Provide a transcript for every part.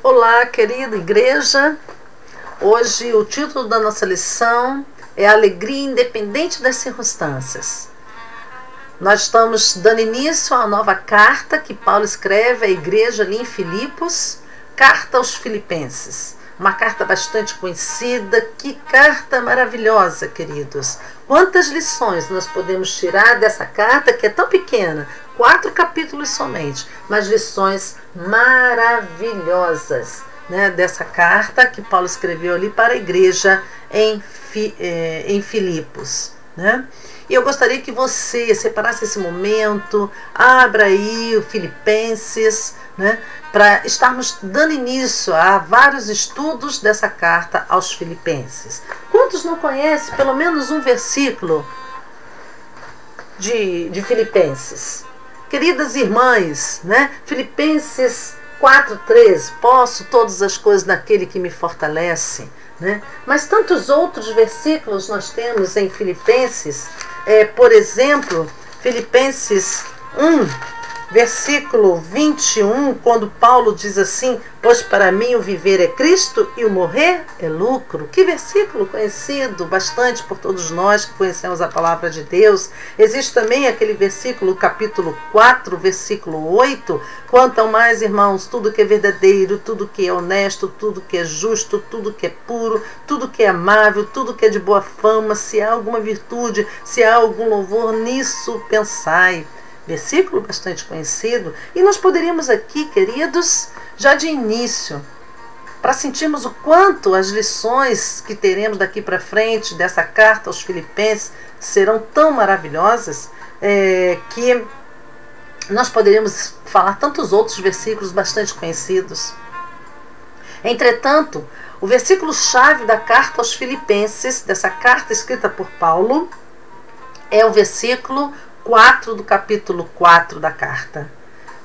Olá, querida igreja. Hoje o título da nossa lição é Alegria Independente das Circunstâncias. Nós estamos dando início a uma nova carta que Paulo escreve à igreja ali em Filipos, Carta aos Filipenses. Uma carta bastante conhecida. Que carta maravilhosa, queridos. Quantas lições nós podemos tirar dessa carta que é tão pequena, 4 capítulos somente, mas lições maravilhosas, né, dessa carta que Paulo escreveu ali para a igreja em Filipos, né? E eu gostaria que você separasse esse momento, abra aí o Filipenses, né, para estarmos dando início a vários estudos dessa carta aos Filipenses. Quantos não conhecem pelo menos um versículo de Filipenses? Queridas irmãs, né? Filipenses 4:13, posso todas as coisas naquele que me fortalece, né? Mas tantos outros versículos nós temos em Filipenses, por exemplo, Filipenses 1, versículo 21, quando Paulo diz assim: pois para mim o viver é Cristo e o morrer é lucro. Que versículo conhecido bastante por todos nós que conhecemos a palavra de Deus. Existe também aquele versículo, capítulo 4, versículo 8, quanto ao mais, irmãos, tudo que é verdadeiro, tudo que é honesto, tudo que é justo, tudo que é puro, tudo que é amável, tudo que é de boa fama, se há alguma virtude, se há algum louvor, nisso pensai. Versículo bastante conhecido. E nós poderíamos aqui, queridos, já de início, para sentirmos o quanto as lições que teremos daqui para frente dessa carta aos Filipenses serão tão maravilhosas, que nós poderíamos falar tantos outros versículos bastante conhecidos. Entretanto, o versículo-chave da carta aos Filipenses, dessa carta escrita por Paulo, é o versículo 4 do capítulo 4 da carta.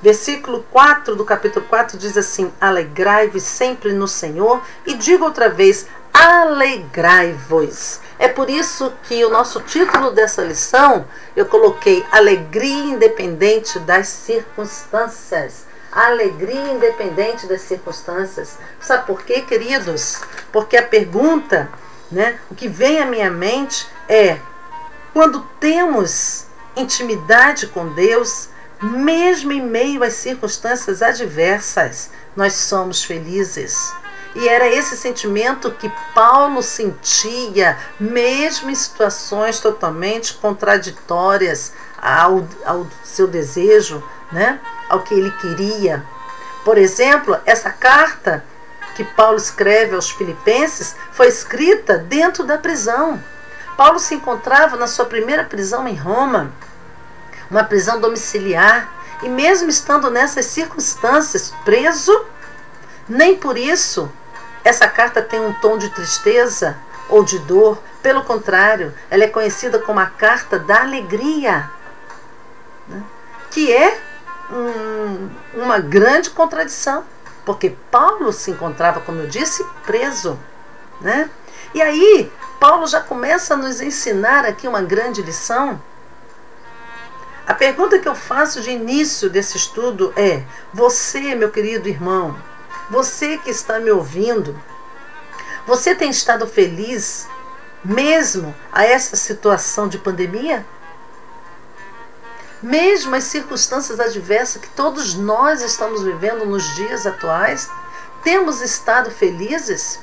Versículo 4 do capítulo 4 diz assim: alegrai-vos sempre no Senhor, e digo outra vez, alegrai-vos. É por isso que o nosso título dessa lição, eu coloquei alegria independente das circunstâncias. Alegria independente das circunstâncias. Sabe por quê, queridos? Porque a pergunta, né, o que vem à minha mente é: quando temos intimidade com Deus, mesmo em meio às circunstâncias adversas, nós somos felizes. E era esse sentimento que Paulo sentia, mesmo em situações totalmente contraditórias ao seu desejo, né? Ao que ele queria. Por exemplo, essa carta que Paulo escreve aos Filipenses foi escrita dentro da prisão. Paulo se encontrava na sua primeira prisão em Roma, uma prisão domiciliar, e mesmo estando nessas circunstâncias, preso, nem por isso essa carta tem um tom de tristeza ou de dor. Pelo contrário, ela é conhecida como a carta da alegria, né? Que é uma grande contradição, porque Paulo se encontrava, como eu disse, preso, né? E aí, Paulo já começa a nos ensinar aqui uma grande lição. A pergunta que eu faço de início desse estudo é: você, meu querido irmão, você que está me ouvindo, você tem estado feliz mesmo a essa situação de pandemia? Mesmo as circunstâncias adversas que todos nós estamos vivendo nos dias atuais, temos estado felizes?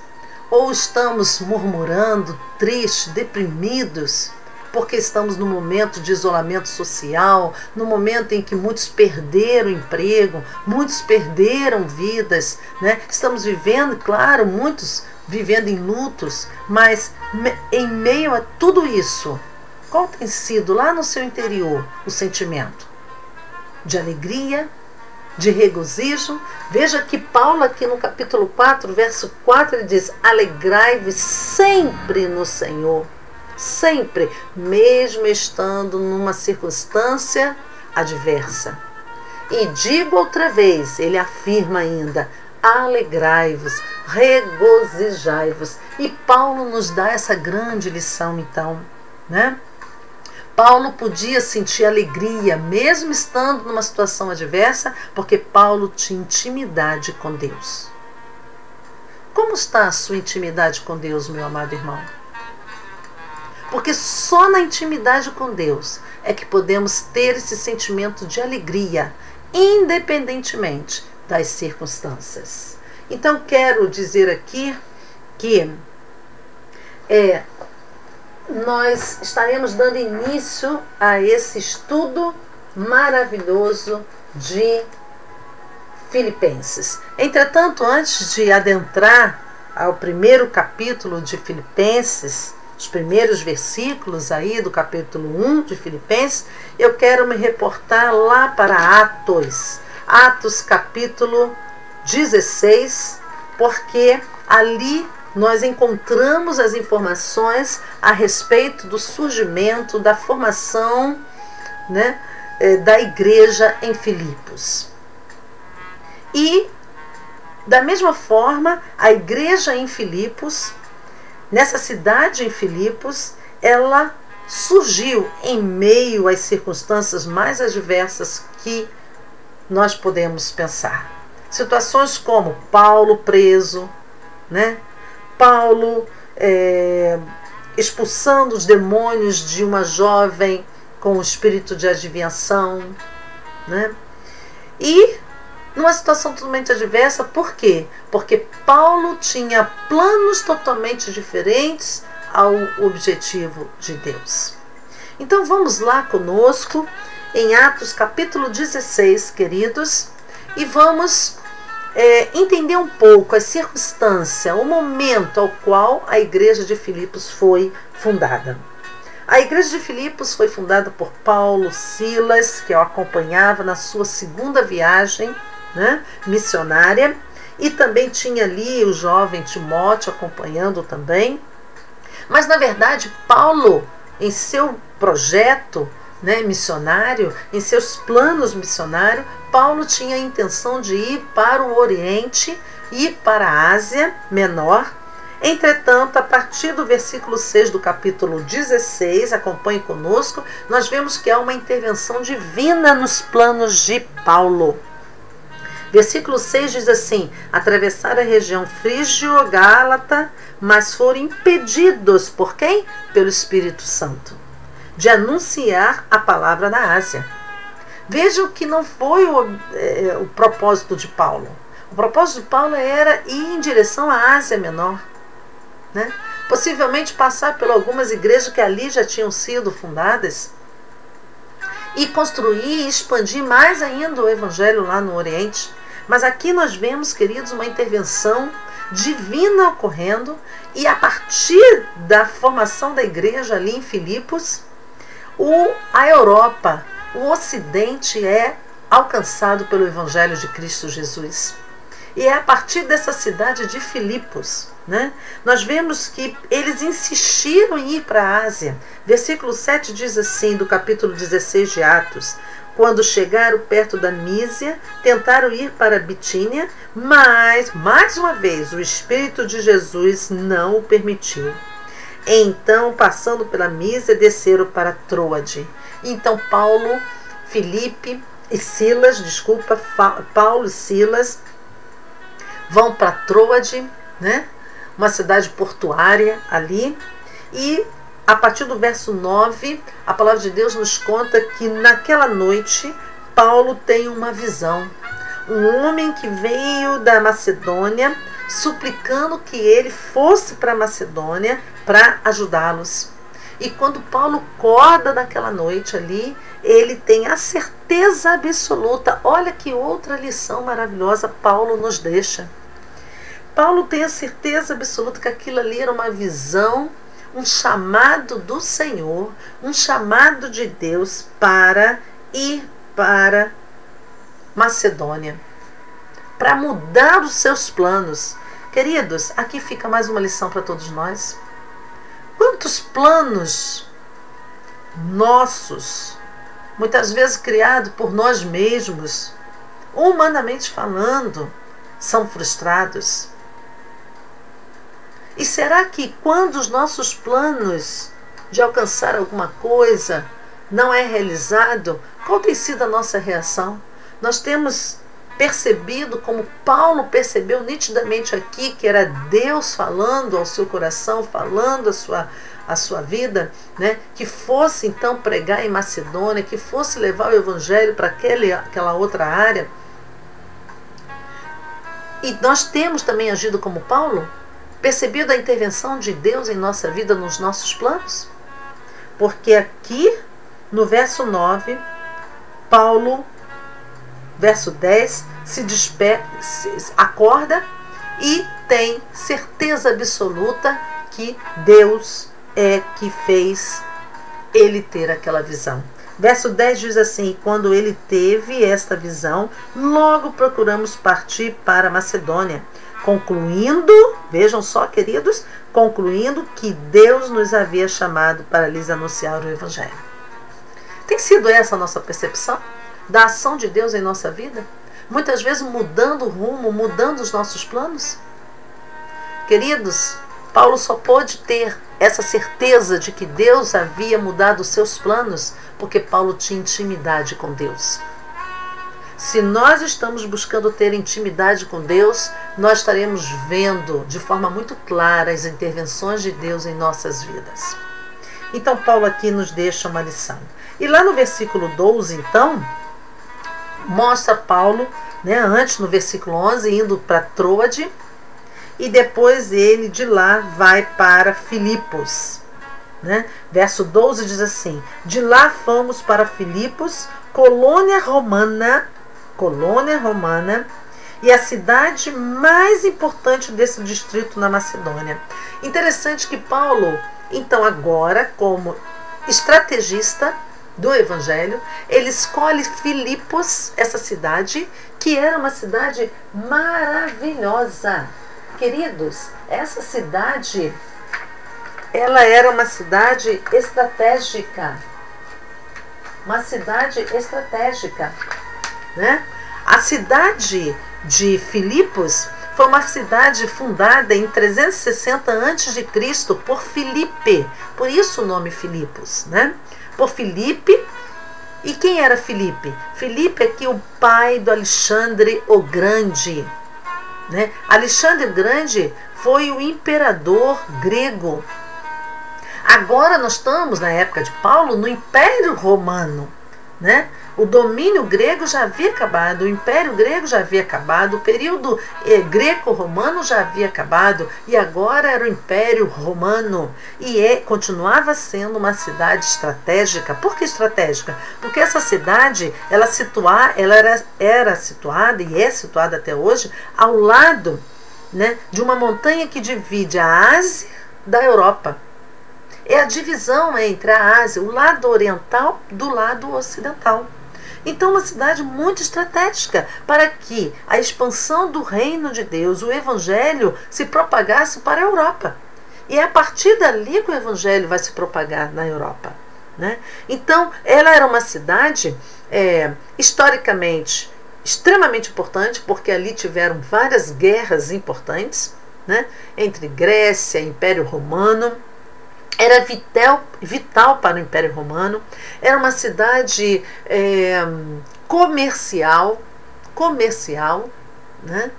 Ou estamos murmurando, tristes, deprimidos, porque estamos num momento de isolamento social, no momento em que muitos perderam emprego, muitos perderam vidas, né? Estamos vivendo, claro, muitos vivendo em lutos, mas em meio a tudo isso, qual tem sido lá no seu interior o sentimento? De alegria? De regozijo? Veja que Paulo aqui no capítulo 4, verso 4, ele diz: alegrai-vos sempre no Senhor. Sempre, mesmo estando numa circunstância adversa. E digo outra vez, ele afirma ainda: alegrai-vos, regozijai-vos. E Paulo nos dá essa grande lição então, né? Paulo podia sentir alegria, mesmo estando numa situação adversa, porque Paulo tinha intimidade com Deus. Como está a sua intimidade com Deus, meu amado irmão? Porque só na intimidade com Deus é que podemos ter esse sentimento de alegria, independentemente das circunstâncias. Então, quero dizer aqui que nós estaremos dando início a esse estudo maravilhoso de Filipenses. Entretanto, antes de adentrar ao primeiro capítulo de Filipenses, os primeiros versículos aí do capítulo 1 de Filipenses, eu quero me reportar lá para Atos capítulo 16, porque ali nós encontramos as informações a respeito do surgimento, da formação, né, da igreja em Filipos. E, da mesma forma, a igreja em Filipos, nessa cidade em Filipos, ela surgiu em meio às circunstâncias mais adversas que nós podemos pensar. Situações como Paulo preso, né? Paulo expulsando os demônios de uma jovem com o espírito de adivinhação, né? E numa situação totalmente adversa, por quê? Porque Paulo tinha planos totalmente diferentes ao objetivo de Deus. Então vamos lá conosco em Atos capítulo 16, queridos, e vamos entender um pouco a circunstância, o momento ao qual a igreja de Filipos foi fundada. A igreja de Filipos foi fundada por Paulo, Silas, que o acompanhava na sua segunda viagem, né, missionária, e também tinha ali o jovem Timóteo acompanhando também. Mas na verdade Paulo, em seu projeto, né, missionário, em seus planos missionários, Paulo tinha a intenção de ir para o Oriente e para a Ásia Menor. Entretanto, a partir do versículo 6 do capítulo 16, acompanhe conosco, nós vemos que há uma intervenção divina nos planos de Paulo. Versículo 6 diz assim: atravessaram a região frígio-gálata, mas foram impedidos por quem? Pelo Espírito Santo, de anunciar a palavra na Ásia. Vejam que não foi o propósito de Paulo. O propósito de Paulo era ir em direção à Ásia Menor, né? Possivelmente passar por algumas igrejas que ali já tinham sido fundadas e construir e expandir mais ainda o evangelho lá no Oriente. Mas aqui nós vemos, queridos, uma intervenção divina ocorrendo, e a partir da formação da igreja ali em Filipos, a Europa, o Ocidente é alcançado pelo Evangelho de Cristo Jesus. E é a partir dessa cidade de Filipos, né, nós vemos que eles insistiram em ir para a Ásia. Versículo 7 diz assim, do capítulo 16 de Atos: quando chegaram perto da Mísia, tentaram ir para a Bitínia, mas, mais uma vez, o Espírito de Jesus não o permitiu. Então, passando pela Mísia, desceram para Troade. Então, Paulo e Silas vão para Troade, né? Uma cidade portuária ali. E a partir do verso 9, a palavra de Deus nos conta que naquela noite Paulo tem uma visão. Um homem que veio da Macedônia suplicando que ele fosse para a Macedônia para ajudá-los. E quando Paulo acorda naquela noite ali, ele tem a certeza absoluta. Olha que outra lição maravilhosa Paulo nos deixa. Paulo tem a certeza absoluta que aquilo ali era uma visão, um chamado do Senhor, um chamado de Deus para ir para Macedônia, para mudar os seus planos. Queridos, aqui fica mais uma lição para todos nós. Quantos planos nossos, muitas vezes criados por nós mesmos, humanamente falando, são frustrados? E será que quando os nossos planos de alcançar alguma coisa não é realizado, qual tem sido a nossa reação? Nós temos percebido como Paulo percebeu nitidamente aqui, que era Deus falando ao seu coração, falando a sua vida, né? Que fosse então pregar em Macedônia, que fosse levar o evangelho para aquela outra área. E nós temos também agido como Paulo, percebido a intervenção de Deus em nossa vida, nos nossos planos? Porque aqui no verso 9, Paulo, verso 10, acorda e tem certeza absoluta que Deus é que fez ele ter aquela visão. Verso 10 diz assim: quando ele teve esta visão, logo procuramos partir para Macedônia, concluindo, vejam só, queridos, concluindo que Deus nos havia chamado para lhes anunciar o evangelho. Tem sido essa a nossa percepção da ação de Deus em nossa vida? Muitas vezes mudando o rumo, mudando os nossos planos? Queridos, Paulo só pôde ter essa certeza de que Deus havia mudado os seus planos porque Paulo tinha intimidade com Deus. Se nós estamos buscando ter intimidade com Deus, nós estaremos vendo de forma muito clara as intervenções de Deus em nossas vidas. Então Paulo aqui nos deixa uma lição. E lá no versículo 12, então, mostra Paulo, né, antes no versículo 11, indo para Troade, e depois ele de lá vai para Filipos, né? Verso 12 diz assim: de lá fomos para Filipos, colônia romana, e a cidade mais importante desse distrito na Macedônia. Interessante que Paulo, então agora, como estrategista do evangelho, ele escolhe Filipos, essa cidade, que era uma cidade maravilhosa. Queridos, essa cidade, ela era uma cidade estratégica. Uma cidade estratégica, né? A cidade de Filipos foi uma cidade fundada em 360 a.C. por Filipe. Por isso o nome Filipos, né? Por Filipe. E quem era Filipe? Filipe é que o pai do Alexandre o Grande, né? Alexandre o Grande foi o imperador grego. Agora nós estamos, na época de Paulo, no Império Romano, né? O domínio grego já havia acabado, o Império Grego já havia acabado, o período greco-romano já havia acabado, e agora era o Império Romano. E continuava sendo uma cidade estratégica. Por que estratégica? Porque essa cidade, ela era situada, e é situada até hoje, ao lado, né, de uma montanha que divide a Ásia da Europa. É a divisão entre a Ásia, o lado oriental, do lado ocidental. Então, uma cidade muito estratégica para que a expansão do reino de Deus, o evangelho, se propagasse para a Europa. E é a partir dali que o evangelho vai se propagar na Europa, né? Então, ela era uma cidade historicamente extremamente importante, porque ali tiveram várias guerras importantes, né, entre Grécia e Império Romano. Era vital para o Império Romano. Era uma cidade comercial, né?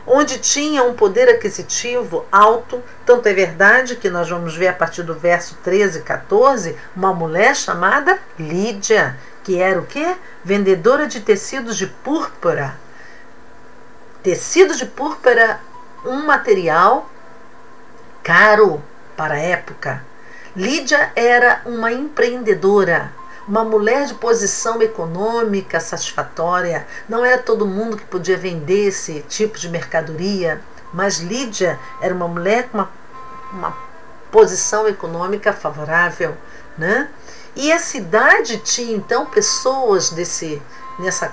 Onde tinha um poder aquisitivo alto. Tanto é verdade que nós vamos ver a partir do verso 13 e 14, uma mulher chamada Lídia, que era o quê? Vendedora de tecidos de púrpura. Tecido de púrpura, um material caro para a época. Lídia era uma empreendedora, uma mulher de posição econômica satisfatória. Não era todo mundo que podia vender esse tipo de mercadoria, mas Lídia era uma mulher com uma posição econômica favorável, né? E a cidade tinha então pessoas nessa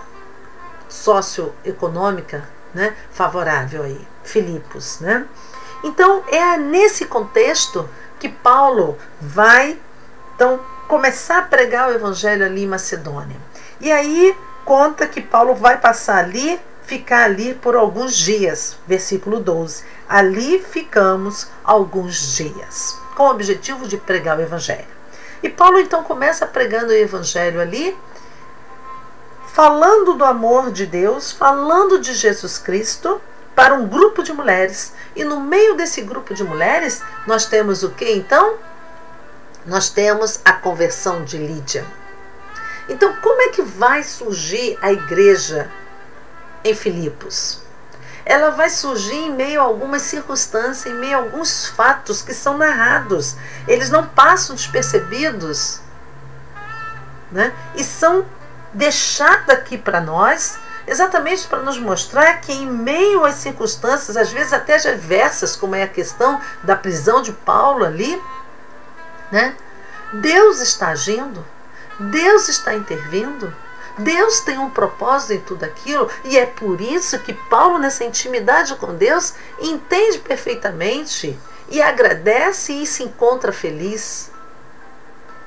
socioeconômica, né, favorável aí, Filipos, né? Então é nesse contexto que Paulo vai então começar a pregar o evangelho ali em Macedônia. E aí conta que Paulo vai ficar ali por alguns dias. Versículo 12. Ali ficamos alguns dias, com o objetivo de pregar o evangelho. E Paulo então começa pregando o evangelho ali, falando do amor de Deus, falando de Jesus Cristo para um grupo de mulheres. E no meio desse grupo de mulheres, nós temos o que então? Nós temos a conversão de Lídia. Então, como é que vai surgir a igreja em Filipos? Ela vai surgir em meio a algumas circunstâncias, em meio a alguns fatos que são narrados. Eles não passam despercebidos, né? E são deixados aqui para nós, exatamente para nos mostrar que em meio às circunstâncias, às vezes até adversas, como é a questão da prisão de Paulo ali, né? Deus está agindo, Deus está intervindo, Deus tem um propósito em tudo aquilo, e é por isso que Paulo, nessa intimidade com Deus, entende perfeitamente e agradece e se encontra feliz,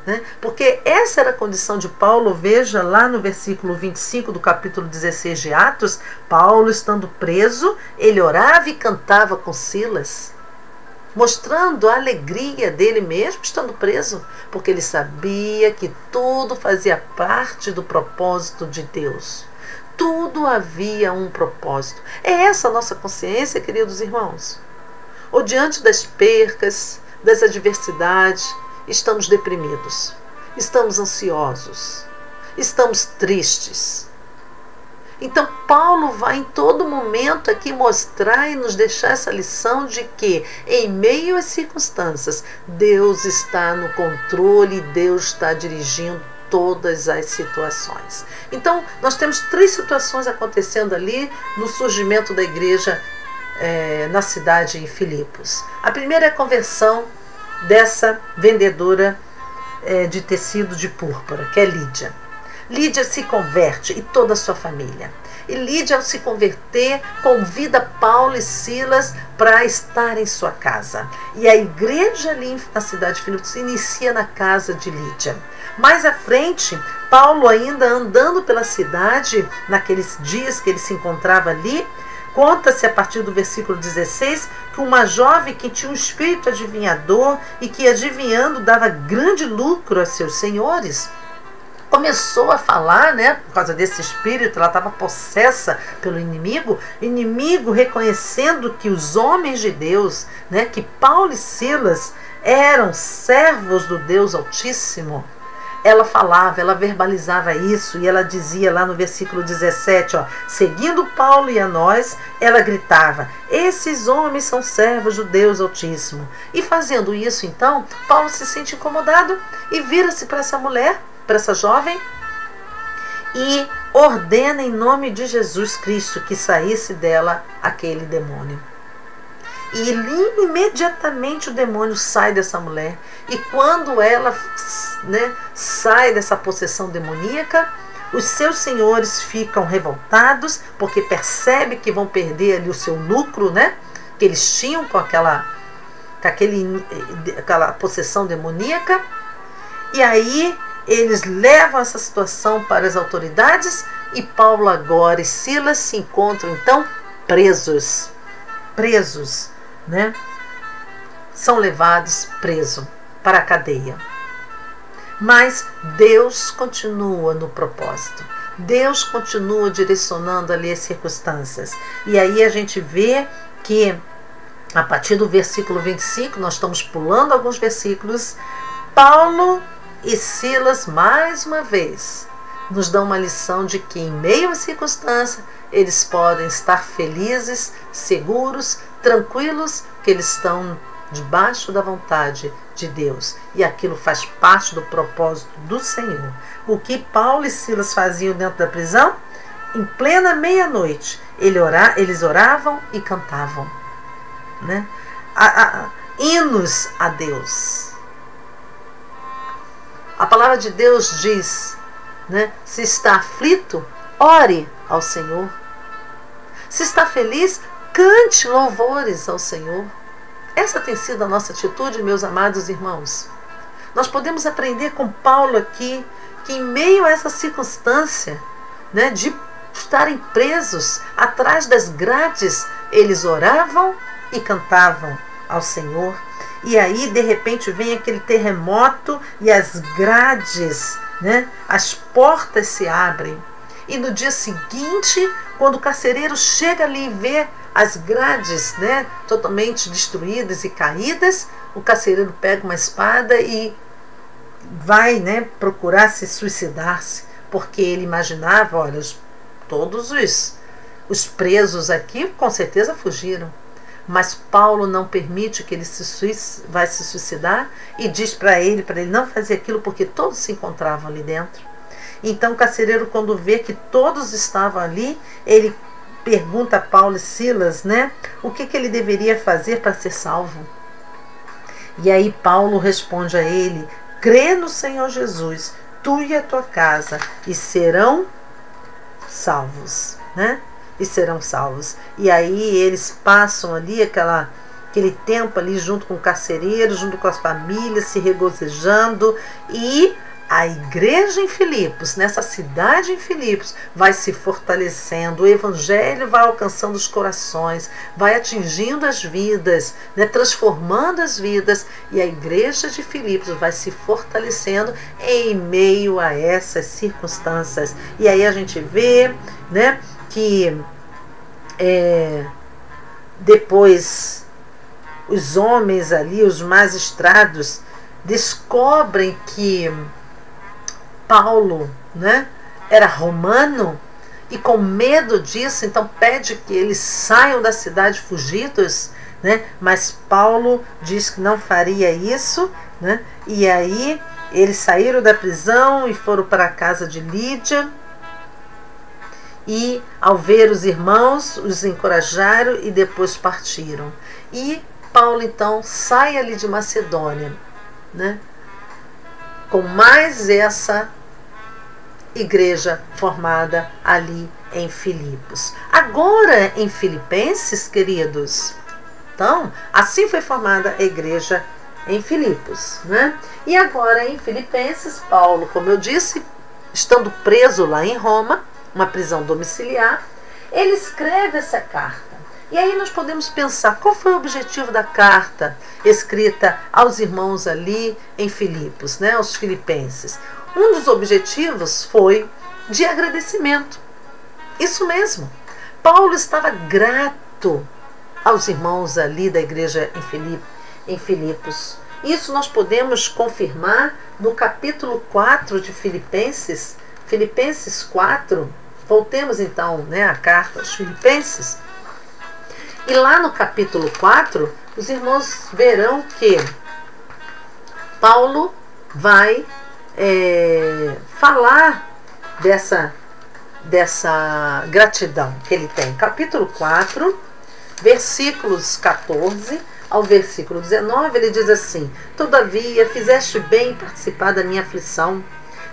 né? Porque essa era a condição de Paulo. Veja lá no versículo 25 do capítulo 16 de Atos, Paulo estando preso, ele orava e cantava com Silas, mostrando a alegria dele mesmo estando preso, porque ele sabia que tudo fazia parte do propósito de Deus. Tudo havia um propósito. É essa a nossa consciência, queridos irmãos? Ou diante das percas, das adversidades, estamos deprimidos, estamos ansiosos, estamos tristes? Então Paulo vai em todo momento aqui mostrar e nos deixar essa lição de que em meio às circunstâncias, Deus está no controle, Deus está dirigindo todas as situações. Então nós temos 3 situações acontecendo ali no surgimento da igreja na cidade em Filipos. A primeira é a conversão dessa vendedora de tecido de púrpura, que é Lídia. Lídia se converte e toda a sua família. E Lídia, ao se converter, convida Paulo e Silas para estar em sua casa. E a igreja ali na cidade de Filipos se inicia na casa de Lídia. Mais à frente, Paulo, ainda andando pela cidade, naqueles dias que ele se encontrava ali, conta-se a partir do versículo 16 que uma jovem que tinha um espírito adivinhador e que adivinhando dava grande lucro a seus senhores, começou a falar, né, por causa desse espírito, ela estava possessa pelo inimigo reconhecendo que os homens de Deus, né, que Paulo e Silas eram servos do Deus Altíssimo. Ela falava, ela verbalizava isso, e ela dizia lá no versículo 17, seguindo Paulo e a nós, ela gritava: esses homens são servos do Deus Altíssimo. E fazendo isso, então, Paulo se sente incomodado e vira-se para essa mulher, para essa jovem, e ordena em nome de Jesus Cristo que saísse dela aquele demônio. E imediatamente o demônio sai dessa mulher. E quando ela, né, sai dessa possessão demoníaca, os seus senhores ficam revoltados, porque percebem que vão perder ali o seu lucro, né, que eles tinham com aquela possessão demoníaca. E aí eles levam essa situação para as autoridades, e Paulo agora e Silas se encontram então presos, né? São levados presos para a cadeia. Mas Deus continua no propósito. Deus continua direcionando ali as circunstâncias. E aí a gente vê que a partir do versículo 25, nós estamos pulando alguns versículos, Paulo e Silas mais uma vez nos dão uma lição de que em meio à circunstância eles podem estar felizes, seguros, tranquilos, que eles estão debaixo da vontade de Deus. E aquilo faz parte do propósito do Senhor. O que Paulo e Silas faziam dentro da prisão? Em plena meia-noite, eles oravam e cantavam, né? Hinos a Deus. A palavra de Deus diz, né? Se está aflito, ore ao Senhor. Se está feliz, cante louvores ao Senhor. Essa tem sido a nossa atitude, meus amados irmãos. Nós podemos aprender com Paulo aqui que em meio a essa circunstância, né, de estarem presos atrás das grades, eles oravam e cantavam ao Senhor. E aí de repente vem aquele terremoto e as grades, né, as portas se abrem. E no dia seguinte, quando o carcereiro chega ali e vê as grades, né, totalmente destruídas e caídas, o carcereiro pega uma espada e vai, né, procurar se suicidar-se, porque ele imaginava, olha, todos os presos aqui com certeza fugiram. Mas Paulo não permite que ele vai se suicidar e diz para ele não fazer aquilo porque todos se encontravam ali dentro. Então o carcereiro, quando vê que todos estavam ali, ele pergunta a Paulo e Silas, né, o que ele deveria fazer para ser salvo. E aí Paulo responde a ele: crê no Senhor Jesus, tu e a tua casa, e serão salvos, né? E serão salvos. E aí eles passam ali aquele tempo ali junto com o carcereiro, junto com as famílias, se regozijando, e a igreja em Filipos, nessa cidade em Filipos, vai se fortalecendo, o evangelho vai alcançando os corações, vai atingindo as vidas, né, transformando as vidas, e a igreja de Filipos vai se fortalecendo em meio a essas circunstâncias. E aí a gente vê, né, que depois os homens ali, os magistrados, descobrem que Paulo, né, era romano, e com medo disso, então pede que eles saiam da cidade fugidos, né, mas Paulo diz que não faria isso, né, e aí eles saíram da prisão e foram para a casa de Lídia, e ao ver os irmãos, os encorajaram e depois partiram. E Paulo então sai ali de Macedônia, né, com mais essa igreja formada ali em Filipos. Agora em Filipenses, queridos, então assim foi formada a igreja em Filipos, né? E agora em Filipenses, Paulo, como eu disse, estando preso lá em Roma, uma prisão domiciliar, ele escreve essa carta. E aí nós podemos pensar, qual foi o objetivo da carta escrita aos irmãos ali em Filipos, né, aos filipenses? Um dos objetivos foi de agradecimento. Isso mesmo. Paulo estava grato aos irmãos ali da igreja em Filipos. Isso nós podemos confirmar no capítulo 4 de Filipenses, Filipenses 4. Voltemos então, né, à carta aos Filipenses. E lá no capítulo 4, os irmãos verão que Paulo vai falar dessa gratidão que ele tem. Capítulo 4, versículos 14 ao versículo 19, ele diz assim: todavia fizeste bem em participar da minha aflição.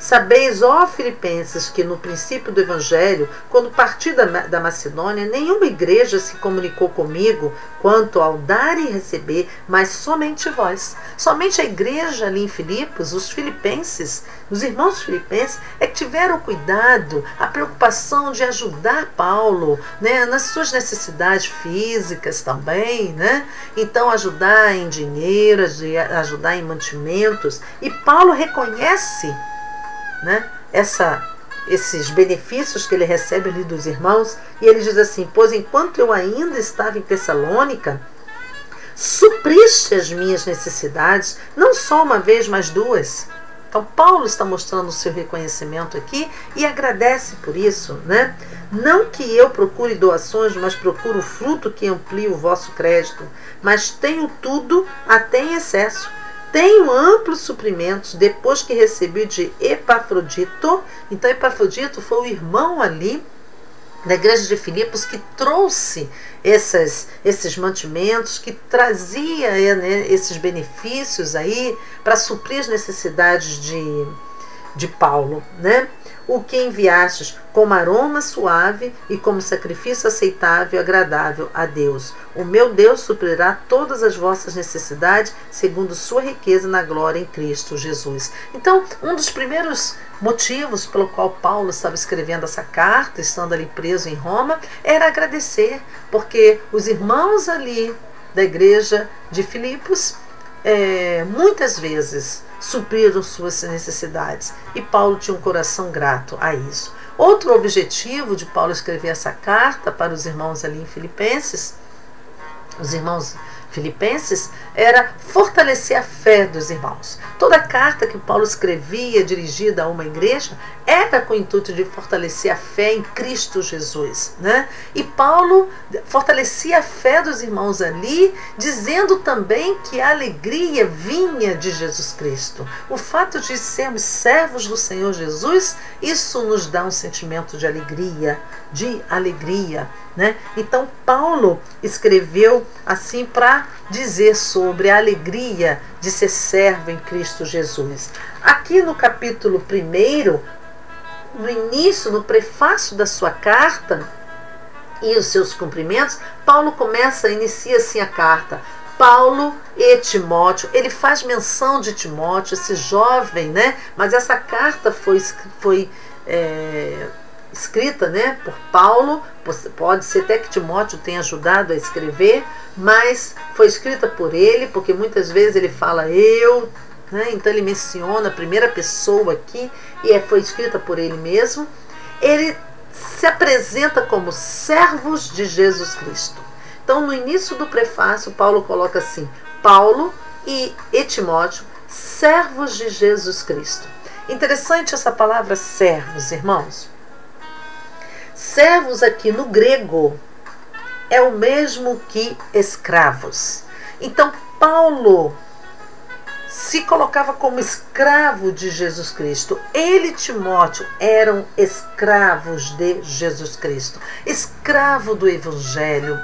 Sabeis, ó Filipenses, que no princípio do Evangelho, quando parti da Macedônia, nenhuma igreja se comunicou comigo quanto ao dar e receber, mas somente vós. Somente a igreja ali em Filipos, os filipenses, os irmãos filipenses, é que tiveram o cuidado, a preocupação de ajudar Paulo, né, nas suas necessidades físicas também, né? Então ajudar em dinheiro, ajudar em mantimentos. E Paulo reconhece, né, esses benefícios que ele recebe ali dos irmãos, e ele diz assim: pois enquanto eu ainda estava em Tessalônica, supriste as minhas necessidades, não só uma vez, mas duas. Então Paulo está mostrando o seu reconhecimento aqui e agradece por isso, né? Não que eu procure doações, mas procuro o fruto que amplie o vosso crédito, mas tenho tudo até em excesso. Tenho amplos suprimentos depois que recebi de Epafrodito. Então Epafrodito foi o irmão ali da igreja de Filipos que trouxe esses mantimentos, que trazia, né, esses benefícios aí para suprir as necessidades de Paulo, né? O que enviastes como aroma suave e como sacrifício aceitável e agradável a Deus. O meu Deus suprirá todas as vossas necessidades segundo sua riqueza na glória em Cristo Jesus. Então, um dos primeiros motivos pelo qual Paulo estava escrevendo essa carta, estando ali preso em Roma, era agradecer, porque os irmãos ali da igreja de Filipos muitas vezes supriram suas necessidades, e Paulo tinha um coração grato a isso. Outro objetivo de Paulo escrever essa carta para os irmãos ali em Filipenses, os irmãos filipenses, era fortalecer a fé dos irmãos. Toda carta que Paulo escrevia dirigida a uma igreja era com o intuito de fortalecer a fé em Cristo Jesus, né? E Paulo fortalecia a fé dos irmãos ali, dizendo também que a alegria vinha de Jesus Cristo. O fato de sermos servos do Senhor Jesus, isso nos dá um sentimento de alegria, né? Então Paulo escreveu assim para dizer sobre a alegria de ser servo em Cristo Jesus. Aqui no capítulo 1, no início, no prefácio da sua carta e os seus cumprimentos, Paulo inicia assim a carta. Paulo e Timóteo, ele faz menção de Timóteo, esse jovem, né? Mas essa carta foi escrita, né, por Paulo. Pode ser até que Timóteo tenha ajudado a escrever, mas foi escrita por ele, porque muitas vezes ele fala eu, né, então ele menciona a primeira pessoa aqui, e foi escrita por ele mesmo. Ele se apresenta como servos de Jesus Cristo. Então, no início do prefácio, Paulo coloca assim: Paulo e Timóteo, servos de Jesus Cristo. Interessante essa palavra servos, irmãos. Servos aqui no grego é o mesmo que escravos. Então Paulo se colocava como escravo de Jesus Cristo. Ele e Timóteo eram escravos de Jesus Cristo, escravo do Evangelho,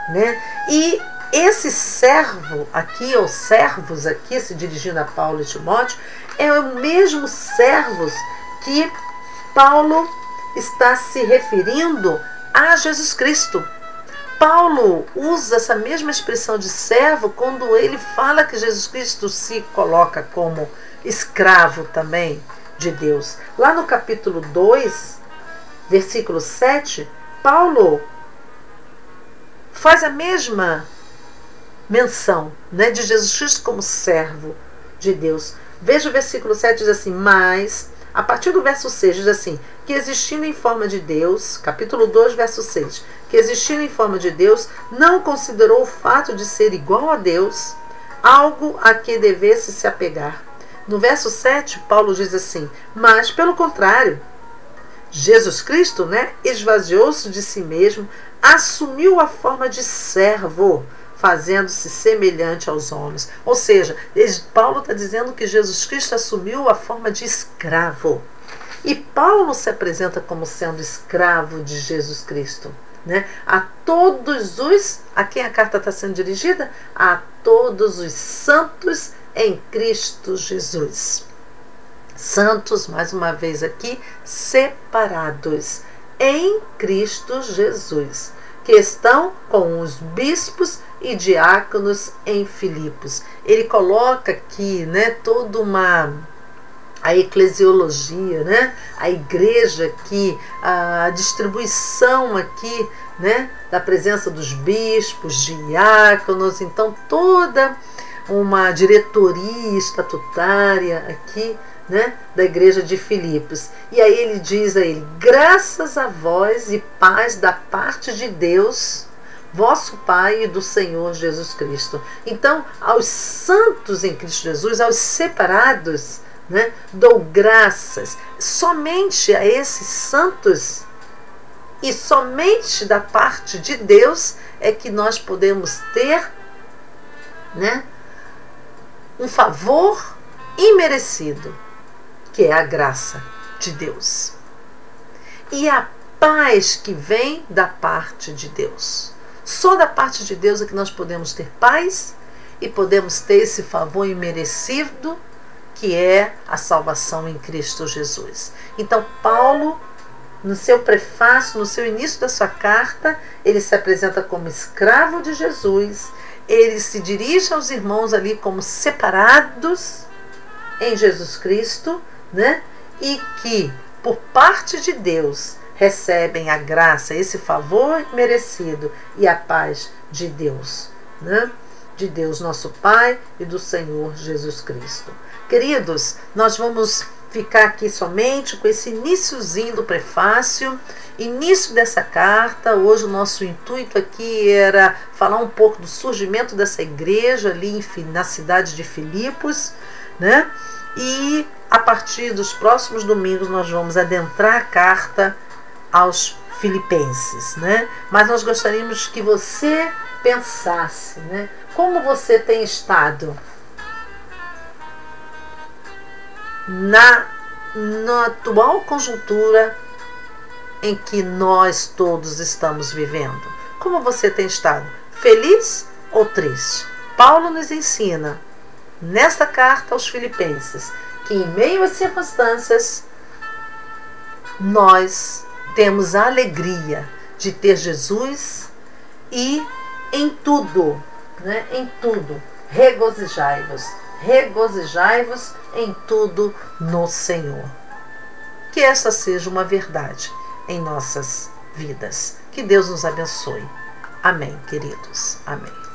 né? E esse servo aqui, ou servos aqui, se dirigindo a Paulo e Timóteo, é o mesmo servos que Paulo está se referindo a Jesus Cristo. Paulo usa essa mesma expressão de servo quando ele fala que Jesus Cristo se coloca como escravo também de Deus. Lá no capítulo 2, versículo 7, Paulo faz a mesma menção, né, de Jesus Cristo como servo de Deus. Veja o versículo 7, diz assim: mas, a partir do verso 6, diz assim: que existindo em forma de Deus, capítulo 2, verso 6, que existindo em forma de Deus, não considerou o fato de ser igual a Deus algo a que devesse se apegar. No verso 7, Paulo diz assim: mas, pelo contrário, Jesus Cristo, né, esvaziou-se de si mesmo, assumiu a forma de servo, fazendo-se semelhante aos homens. Ou seja, Paulo está dizendo que Jesus Cristo assumiu a forma de escravo. E Paulo se apresenta como sendo escravo de Jesus Cristo, né? A quem a carta está sendo dirigida? A todos os santos em Cristo Jesus. Santos, mais uma vez aqui, separados em Cristo Jesus, que estão com os bispos e diáconos em Filipos. Ele coloca aqui, né, toda a eclesiologia, né, a igreja aqui, a distribuição aqui, né, da presença dos bispos, diáconos, então toda uma diretoria estatutária aqui, né, da igreja de Filipos. E aí ele diz a ele: graças a vós e paz da parte de Deus, vosso Pai, e do Senhor Jesus Cristo. Então, aos santos em Cristo Jesus, aos separados, né, dou graças. Somente a esses santos e somente da parte de Deus é que nós podemos ter, né, um favor imerecido, que é a graça de Deus e a paz que vem da parte de Deus. Só da parte de Deus é que nós podemos ter paz e podemos ter esse favor imerecido, que é a salvação em Cristo Jesus. Então Paulo, no seu prefácio, no seu início da sua carta, ele se apresenta como escravo de Jesus. Ele se dirige aos irmãos ali como separados em Jesus Cristo, né? E que, por parte de Deus, recebem a graça, esse favor merecido e a paz de Deus, né? De Deus nosso Pai e do Senhor Jesus Cristo. Queridos, nós vamos ficar aqui somente com esse iniciozinho do prefácio, início dessa carta. Hoje o nosso intuito aqui era falar um pouco do surgimento dessa igreja ali na cidade de Filipos, né? E a partir dos próximos domingos nós vamos adentrar a carta aos Filipenses, né? Mas nós gostaríamos que você pensasse, né? Como você tem estado na atual conjuntura em que nós todos estamos vivendo? Como você tem estado? Feliz ou triste? Paulo nos ensina nesta carta aos Filipenses que em meio às circunstâncias nós temos a alegria de ter Jesus e em tudo, né? Em tudo, regozijai-vos. Regozijai-vos em tudo no Senhor. Que essa seja uma verdade em nossas vidas. Que Deus nos abençoe. Amém, queridos. Amém.